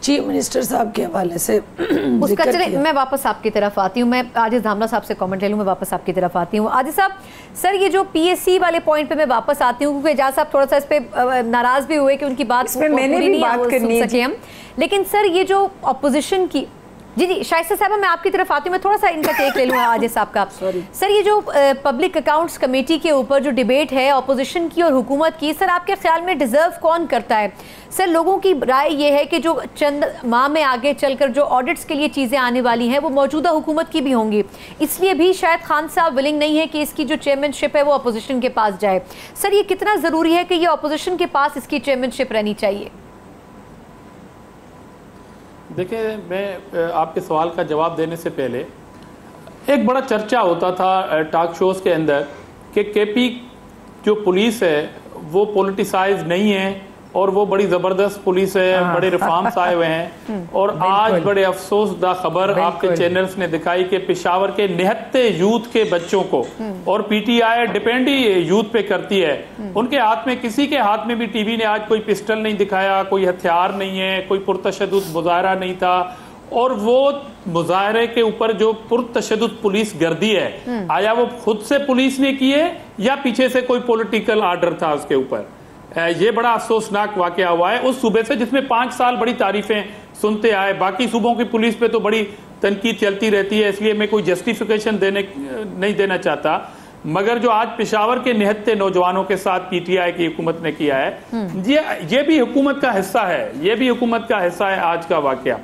चीफ मिनिस्टर साहब के हवाले से उसका, चले मैं वापस आपकी तरफ आती हूँ। मैं आजिज़ धामला साहब से कमेंट ले लूँ, मैं वापस आपकी तरफ आती हूँ। आजिज़ साहब, सर ये जो पीएससी वाले पॉइंट पे मैं वापस आती हूँ, क्योंकि एजाज साहब थोड़ा सा इस पे नाराज भी हुए कि उनकी बात मैंने भी बात करनी है हम। लेकिन सर ये जो अपोजिशन की, जी जी शाइस्ता साहब मैं आपकी तरफ आती हूँ, मैं थोड़ा सा इनका टेक ले लूँगा आजिज़ साहब का। सर ये जो पब्लिक अकाउंट्स कमेटी के ऊपर जो डिबेट है अपोजिशन की और हुकूमत की, सर आपके ख्याल में डिजर्व कौन करता है? सर लोगों की राय ये है कि जो चंद माह में आगे चलकर जो ऑडिट्स के लिए चीज़ें आने वाली हैं वो मौजूदा हुकूमत की भी होंगी, इसलिए भी शायद खान साहब विलिंग नहीं है कि इसकी जो चेयरमैनशिप है वो अपोजिशन के पास जाए। सर ये कितना ज़रूरी है कि ये अपोजिशन के पास इसकी चेयरमैनशिप रहनी चाहिए? देखिए, मैं आपके सवाल का जवाब देने से पहले, एक बड़ा चर्चा होता था टॉक शोज़ के अंदर कि केपी जो पुलिस है वो पॉलिटिसाइज नहीं है और वो बड़ी ज़बरदस्त पुलिस है, बड़े रिफॉर्म्स आए हुए हैं। और आज बड़े अफसोसदा खबर आपके चैनल्स ने दिखाई कि पेशावर के निहत्ते यूथ के बच्चों को, और पीटीआई डिपेंड ही यूथ पे करती है, उनके हाथ में, किसी के हाथ में भी टीवी ने आज कोई पिस्टल नहीं दिखाया, कोई हथियार नहीं है, कोई पुरतशद्दुद मुजाहरा नहीं था। और वो मुजाहरे के ऊपर जो पुरतशद्दुद पुलिस गर्दी है, आया वो खुद से पुलिस ने की है या पीछे से कोई पॉलिटिकल आर्डर था उसके ऊपर? ये बड़ा अफसोसनाक वाकया हुआ है उस सूबे से जिसमें 5 साल बड़ी तारीफें सुनते आए। बाकी सूबों की पुलिस पे तो बड़ी तनकीद चलती रहती है, इसलिए मैं कोई जस्टिफिकेशन नहीं देना चाहता। मगर जो आज पेशावर के निहत्ते नौजवानों के साथ पीटीआई की हुकूमत ने किया है, ये भी हुकूमत का हिस्सा है, ये भी हुकूमत का हिस्सा है आज का वाकया।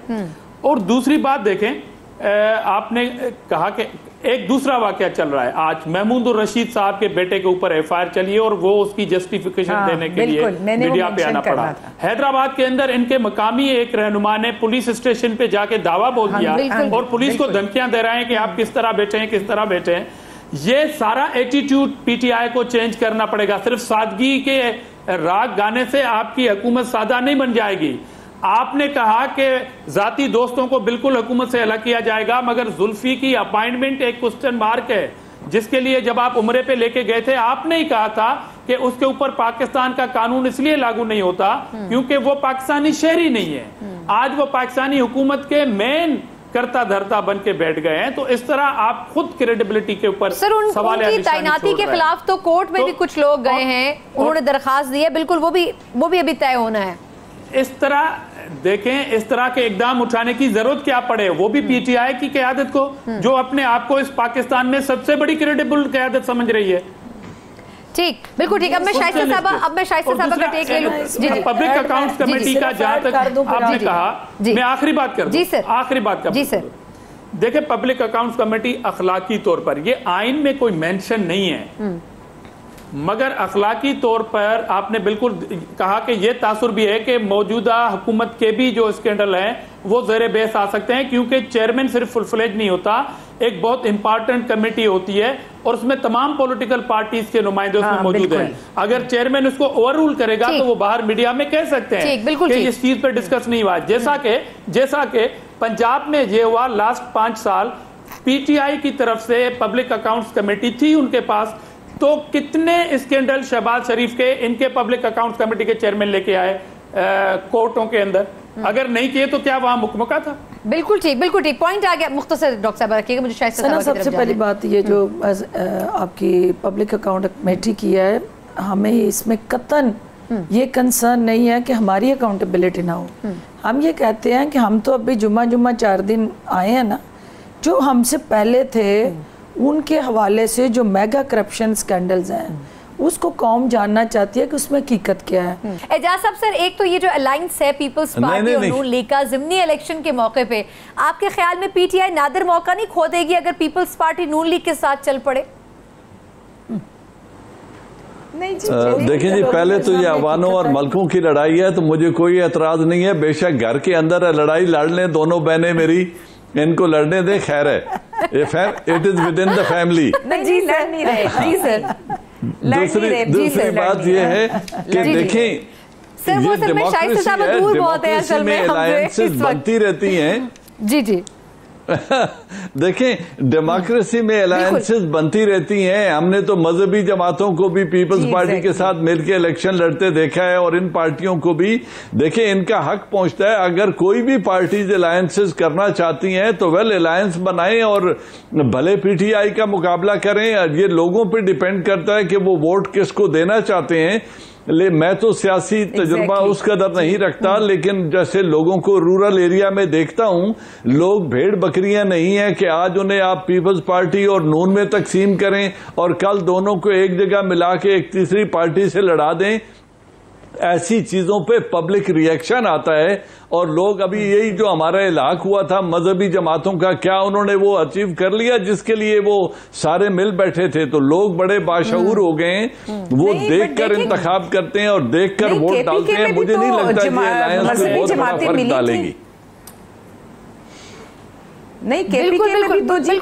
और दूसरी बात देखें, आपने कहा कि एक दूसरा वाकया चल रहा है आज, महमूद उर रशीद साहब के बेटे के ऊपर एफआईआर चली है और वो उसकी जस्टिफिकेशन देने के लिए मीडिया पे आना पड़ा। हैदराबाद के अंदर इनके मकामी एक रहनुमा ने पुलिस स्टेशन पे जाके दावा बोल दिया और पुलिस को धमकियां दे रहे हैं कि आप किस तरह बैठे हैं, किस तरह बैठे हैं। ये सारा एटीट्यूड पीटीआई को चेंज करना पड़ेगा। सिर्फ सादगी के राग गाने से आपकी हुकूमत सादा नहीं बन जाएगी। आपने कहा कि जाती दोस्तों को बिल्कुल हुकूमत से अलग किया जाएगा, मगर जुल्फी की अपॉइंटमेंट एक क्वेश्चन मार्क है, जिसके लिए जब आप उम्रे पे लेके गए थे आपने ही कहा था कि उसके ऊपर पाकिस्तान का कानून इसलिए लागू नहीं होता क्योंकि वो पाकिस्तानी शहरी नहीं है। आज वो पाकिस्तानी हुकूमत के मेन करता धरता बन के बैठ गए हैं। तो इस तरह आप खुद क्रेडिबिलिटी के ऊपर सर उनकी तैनाती के खिलाफ तो कोर्ट में भी कुछ लोग गए हैं, उन्होंने दरखास्त दी है, बिल्कुल वो भी अभी तय होना है। इस तरह देखें, इस तरह के इकदाम उठाने की जरूरत क्या पड़े, वो भी पीटीआई की क़यादत को, जो अपने आप को इस पाकिस्तान में सबसे बड़ी क्रेडिबल क़यादत समझ रही है। ठीक, बिल्कुल ठीक। अब मैं शाइस्ता साहब का टेक ले लूं। जी जी, पब्लिक अकाउंट्स कमेटी का जहां तक आपने कहा, मैं आखिरी बात कर दूं। जी सर, आखिरी बात कर। जी सर, देखिए पब्लिक अकाउंट्स कमेटी अखलाकी तौर पर, ये आइन में कोई मेंशन नहीं है, मगर अखलाकी तौर पर आपने बिल्कुल कहा कि यह तासुर भी है कि मौजूदा हुकूमत के भी जो स्कैंडल हैं वो ज़ेरे बहस आ सकते हैं, क्योंकि चेयरमैन सिर्फ फुल फ्लेज नहीं होता, एक बहुत इंपॉर्टेंट कमेटी होती है और उसमें तमाम पॉलिटिकल पार्टीज के नुमाइंदे उसमें मौजूद हैं। अगर चेयरमैन उसको ओवर रूल करेगा तो वो बाहर मीडिया में कह सकते हैं कि इस चीज पर डिस्कस नहीं हुआ। जैसा कि पंजाब में ये हुआ, लास्ट 5 साल पीटीआई की तरफ से पब्लिक अकाउंट्स कमेटी थी उनके पास, तो कितने स्कैंडल शहबाज शरीफ के इनके पब्लिक अकाउंट्स कमेटी के चेयरमैन लेके आए कोर्टों के अंदर, अगर नहीं किए तो क्या वहां मुकमका था? बिल्कुल ठीक, बिल्कुल ठीक, पॉइंट आ गया। मुख्तसर डॉक्टर साहब रखिएगा, मुझे शायद सबसे पहली बात ये जो आपकी पब्लिक अकाउंट कमेटी की है, हमें इसमें कतन ये कंसर्न नहीं है कि हमारी अकाउंटेबिलिटी ना हो। हम ये कहते हैं कि हम तो अभी जुम्मा 4 दिन आए हैं ना, जो हमसे पहले थे उनके हवाले से जो मेगा करप्शन स्कैंडल्स हैं उसको कौम जानना चाहती है कि उसमें हकीकत क्या है। एजाज साहब, सर एक तो ये जो अलायंस है पीपल्स पार्टी और नून लीग का ज़िमनी इलेक्शन के मौके पे, आपके ख्याल में पीटीआई नादिर मौका नहीं खो देगी अगर पीपल्स पार्टी नून लीग के साथ चल पड़े? देखिए जी, पहले तो ये अवानों और मलकों की लड़ाई है, तो मुझे कोई एतराज नहीं है, बेशक घर के अंदर लड़ाई लड़ लें दोनों बहनें मेरी, इनको लड़ने दे, खैर है, it is within the family. जी लड़ नहीं रहे। जी सर, दूसरी बात यह है कि देखें, सर वो सर में शायद साहब दूर बहुत है असल में, अलायंसेस बनती रहती हैं। जी जी देखें, डेमोक्रेसी में अलायंसेस बनती रहती हैं। हमने तो मजहबी जमातों को भी पीपल्स पार्टी के साथ मिलकर इलेक्शन लड़ते देखा है, और इन पार्टियों को भी देखें, इनका हक पहुंचता है। अगर कोई भी पार्टीज अलायंसेस करना चाहती हैं तो वेल अलायंस बनाएं और भले पीटीआई का मुकाबला करें। ये लोगों पर डिपेंड करता है कि वो वोट किसको देना चाहते हैं। मैं तो सियासी तजुर्बा उस कदर नहीं रखता, लेकिन जैसे लोगों को रूरल एरिया में देखता हूं, लोग भेड़ बकरियां नहीं है कि आज उन्हें आप पीपल्स पार्टी और नून में तकसीम करें और कल दोनों को एक जगह मिला के एक तीसरी पार्टी से लड़ा दें। ऐसी चीजों पे पब्लिक रिएक्शन आता है, और लोग अभी यही जो हमारा इलाक हुआ था मजहबी जमातों का, क्या उन्होंने वो अचीव कर लिया जिसके लिए वो सारे मिल बैठे थे? तो लोग बड़े बाशऊर हो गए हैं, वो देखकर इंतखाब करते हैं और देखकर वोट डालते हैं। मुझे नहीं लगता कि अलायंस में बहुत बड़ा फर्क डालेगी। नहीं, केपीके में भी तो जी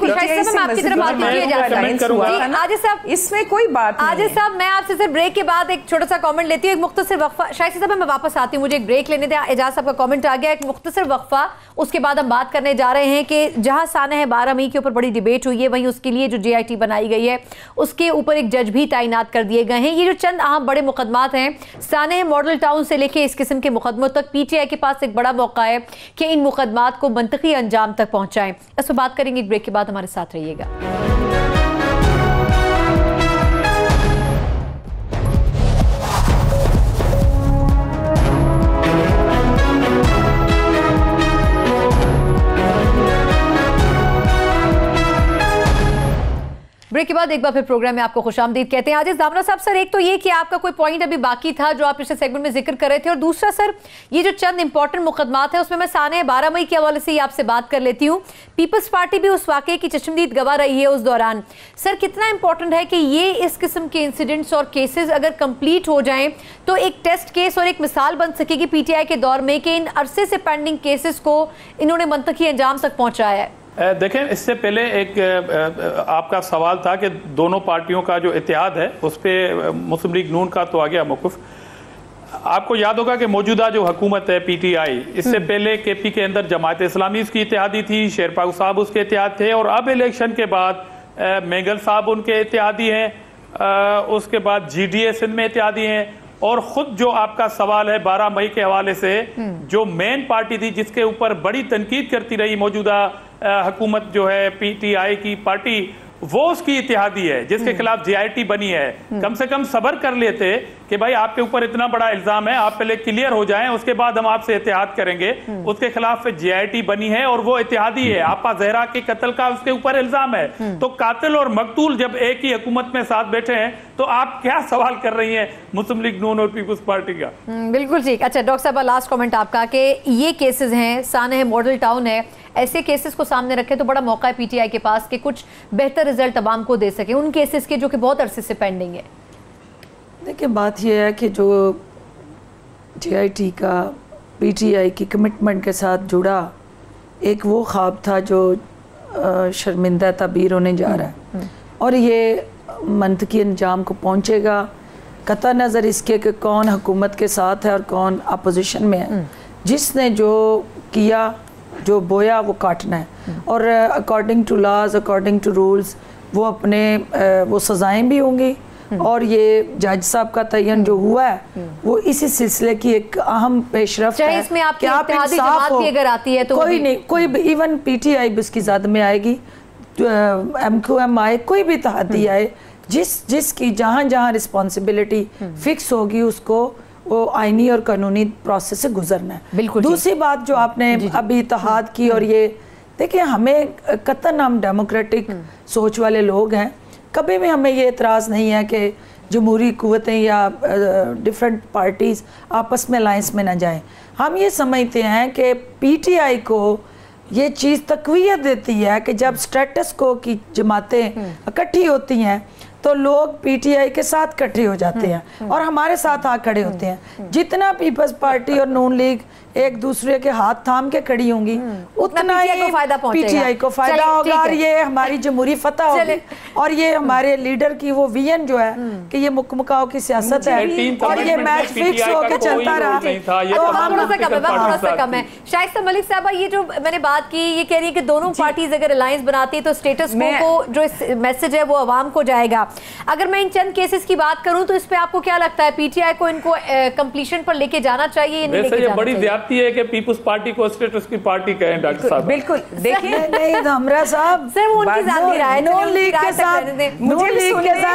इसमें कोई बात नहीं। आजिज साहब, मैं आपसे सिर्फ ब्रेक के बाद एक छोटा सा कमेंट लेती हूँ, एक मुख्तसर वक्फा। शायद साहब मैं वापस आती हूँ, मुझे एक ब्रेक लेने दें। एजाज साहब का कमेंट आ गया, एक मुख्तसर वक्फा, उसके बाद हम बात करने जा रहे हैं कि जहां सानह 12 मई के ऊपर बड़ी डिबेट हुई है, वहीं उसके लिए जो JIT बनाई गई है उसके ऊपर एक जज भी तैनात कर दिए गए हैं। ये जो चंद अहम बड़े मुकदमात हैं, सानह मॉडल टाउन से लेके इस किस्म के मुकदमों तक, PTI के पास एक बड़ा मौका है कि इन मुकदमात को मंतकी अंजाम तक पहुंचाएं। इस पर बात करेंगे एक ब्रेक के बाद, हमारे साथ रहिएगा। ब्रेक के बाद एक बार फिर प्रोग्राम में आपको खुशामदीद कहते हैं। आजिज दामरा साहब, सर एक तो ये कि आपका कोई पॉइंट अभी बाकी था जो आप पिछले सेगमेंट में जिक्र कर रहे थे, और दूसरा सर ये जो चंद इंपॉर्टेंट मुकदमात है उसमें मैं सानह 12 मई के हवाले से ही आपसे बात कर लेती हूँ। पीपल्स पार्टी भी उस वाकये की चश्मदीद गवाह रही है उस दौरान। सर कितना इंपॉर्टेंट है कि ये इस किस्म के इंसिडेंट्स और केसेस अगर कंप्लीट हो जाएं तो एक टेस्ट केस और एक मिसाल बन सकेगी PTI के दौर में कि इन अरसे से पेंडिंग केसेस को इन्होंने मंतकी अंजाम तक पहुंचाया है। देखें, इससे पहले एक आपका सवाल था कि दोनों पार्टियों का जो इत्तेहाद है उस पर मुस्लिम लीग नून का तो आ गया मौक़िफ़। आपको याद होगा कि मौजूदा जो हुकूमत है PTI, इससे पहले KP के अंदर जमात इस्लामी उसकी इत्तेहादी थी, शेरपाग साहब उसके इत्तेहाद थे, और अब इलेक्शन के बाद मेंगल साहब उनके इत्तेहादी हैं, उसके बाद GDA सिंध में इत्तेहादी हैं, और खुद जो आपका सवाल है 12 मई के हवाले से, जो मेन पार्टी थी जिसके ऊपर बड़ी तनकीद करती रही मौजूदा हुकूमत जो है पीटीआई की पार्टी, वो उसकी इत्तेहादी है जिसके खिलाफ जेआईटी बनी है। कम से कम सब्र कर लेते कि भाई आपके ऊपर इतना बड़ा इल्जाम है, आप पहले क्लियर हो जाएं, उसके बाद हम आपसे इत्तेहाद करेंगे। उसके खिलाफ जेआईटी बनी है और वो इत्तेहादी है। आपा जहरा के कत्ल का उसके ऊपर इल्जाम है। तो कातिल और मकतूल जब एक ही हुकूमत में साथ बैठे हैं तो आप क्या सवाल कर रही हैं मुस्लिम लीग नून और पीपुल्स पार्टी का? बिल्कुल ठीक। अच्छा डॉक्टर साहब, लास्ट कमेंट आपका कि ये केसेस हैं, सानह मॉडल टाउन है, ऐसे केसेस को सामने रखें तो बड़ा मौका है पीटीआई के पास कि कुछ बेहतर रिजल्ट अवाम को दे सके उन केसेस के जो कि बहुत अरसे से पेंडिंग है। देखिए बात यह है कि जो जेआईटी का पीटीआई की कमिटमेंट के साथ जुड़ा एक वो ख्वाब था जो शर्मिंदा ताबीर होने जा रहा है और ये मंतकी अंजाम को पहुंचेगा कतई नज़र इसके कि कौन हुकूमत के साथ है और कौन अपोजिशन में है। जिसने जो किया, जो बोया, वो काटना है और according to laws, according to rules वो अपने वो सज़ाएं भी होंगी। और ये जज साहब का तयन जो हुआ है वो इसी सिलसिले की एक अहम पेशरफ्त है। इसमें आपकी इत्तेहादी जमात भी अगर आती है तो कोई नहीं, कोई इवन पीटीआई भी उसकी ज़द में आएगी, एमक्यूएम आए, कोई भी इत्तेहादी आए, जिसकी जहाँ जहाँ रिस्पॉन्सिबिलिटी फिक्स होगी उसको वो आईनी और कानूनी प्रोसेस से गुजरना है। बिल्कुल। दूसरी बात जो आपने अभी इत्तेहाद की, और ये देखिए हमें कतन हम डेमोक्रेटिक सोच वाले लोग हैं, कभी भी हमें ये एतराज़ नहीं है कि जमहूरी कुव्वतें या डिफरेंट पार्टीज़ आपस में अलायंस में ना जाएं। हम ये समझते हैं कि पीटीआई को ये चीज़ तक़वियत देती है कि जब स्टेटस को की जमातें इकट्ठी होती हैं तो लोग पीटीआई के साथ इकट्ठे हो जाते हैं और हमारे साथ आ खड़े होते हैं। जितना पीपल्स पार्टी और नून लीग एक दूसरे के हाथ थाम के खड़ी होंगी उतना ही पीटीआई को फायदा होगा और ये हमारी जमहूरी फतह होगी और ये हमारे लीडर की वो विजन जो है कि ये मुकमकाओ की सियासत है और ये मैच फिक्स होकर चलता रहा। तो हम थोड़ा सा कम है। शाइस्ता मलिक साहबा, ये जो मैंने बात की, ये कह रही है कि दोनों पार्टीज अगर अलायंस बनाती है तो स्टेटस को जो मैसेज है वो अवाम को जाएगा। अगर मैं इन चंद केसेस की बात करूं तो इस पे आपको क्या लगता है, पीटीआई को इनको कंप्लीशन पर लेके जाना चाहिए या नहीं लेके जाना बड़ी ज्यादती है कि पीपुल्स पार्टी को स्टेटस की पार्टी कहें डॉक्टर साहब? बिल्कुल। देखिए नहीं हमरा साहब, सर वो उनकी जाती रहा है, नून लीग के साथ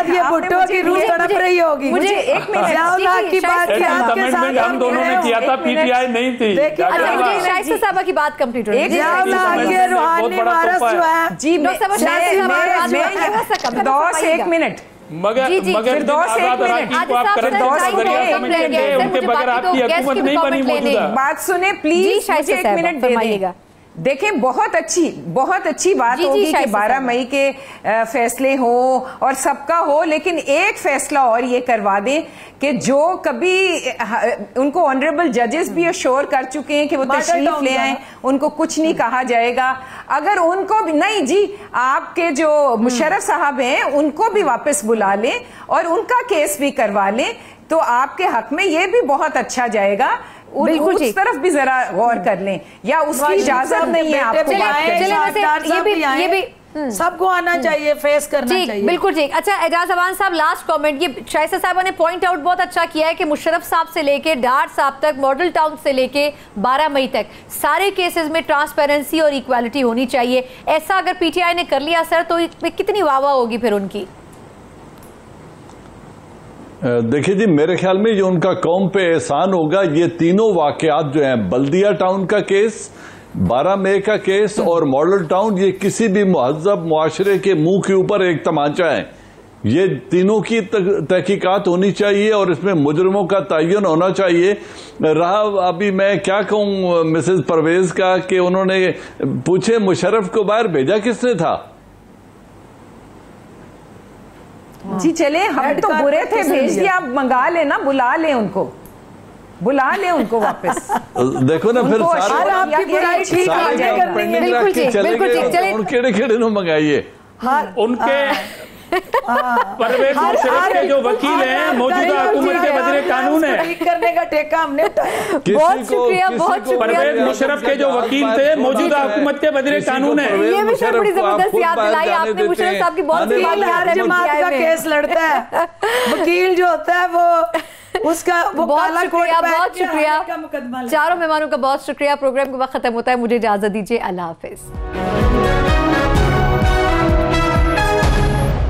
ये भुट्टो की रूह तड़प रही होगी। मुझे एक मिनट की बात हम दोनों ने किया था, पीटीआई नहीं थी। मुझे शाइस्ता साहबा की बात कंप्लीट हो एक मिनट मगर बात सुने प्लीज, मुझे एक मिनट दे दीजिएगा। देखें बहुत अच्छी बात होगी कि 12 मई के फैसले हो और सबका हो, लेकिन एक फैसला और ये करवा दें कि जो कभी उनको ऑनरेबल जजेस भी अश्योर कर चुके हैं कि वो तशरीफ ले आए, उनको कुछ नहीं कहा जाएगा। अगर उनको भी नहीं जी, आपके जो मुशर्रफ साहब हैं उनको भी वापस बुला लें और उनका केस भी करवा लें तो आपके हक में ये भी बहुत अच्छा जाएगा। उस तरफ भी जरा गौर कर लें, या उसकी इजाजत नहीं है आपको। ये भी सबको आना चाहिए, फेस करना चाहिए। बिल्कुल ठीक। अच्छा एजाज अवान साहब, लास्ट कमेंट। ये शाइस्ता साहबा ने पॉइंट आउट बहुत अच्छा किया है कि मुशर्रफ साहब से लेके डार साहब तक, मॉडल टाउन से लेके 12 मई तक सारे केसेस में ट्रांसपेरेंसी और इक्वालिटी होनी चाहिए। ऐसा अगर पीटीआई ने कर लिया सर तो कितनी वाह होगी फिर उनकी? देखिए जी, मेरे ख्याल में जो उनका कौम पे एहसान होगा, ये तीनों वाकयात जो हैं, बल्दिया टाउन का केस, 12 मई का केस और मॉडल टाउन, ये किसी भी महज़ब मुआशरे के मुंह के ऊपर एक तमाचा है। ये तीनों की तहकीकात होनी चाहिए और इसमें मुजरिमों का तयन होना चाहिए। रहा अभी मैं क्या कहूँ मिसेज परवेज का कि उन्होंने पूछे मुशर्रफ को बाहर भेजा किसने था? जी चले, हम तो बुरे थे, भेज दिया, आप मंगा लेना, बुला ले उनको वापस। देखो ना फिर सारे केड़े मंगाइए उनके परवेज मुशर्रफ के जो वकील हैं मौजूदा हुकूमत के वज़ीर कानून है, करने का ठेका हमने उठाया। बहुत शुक्रिया, बहुत शुक्रिया। परवेज मुशर्रफ के जो वकील थे मौजूदा हुकूमत के वज़ीर कानून है। ये भी बड़ी जबरदस्त याद दिलाई आपने मुशर्रफ साहब की। बहुत जमात का केस लड़ता है, वकील जो होता है वो उसका वो काला कोट बहुत शुक्रिया। चारों मेहमानों का बहुत शुक्रिया। प्रोग्राम का वक्त खत्म होता है, मुझे इजाजत दीजिए, अल्लाह हाफिज।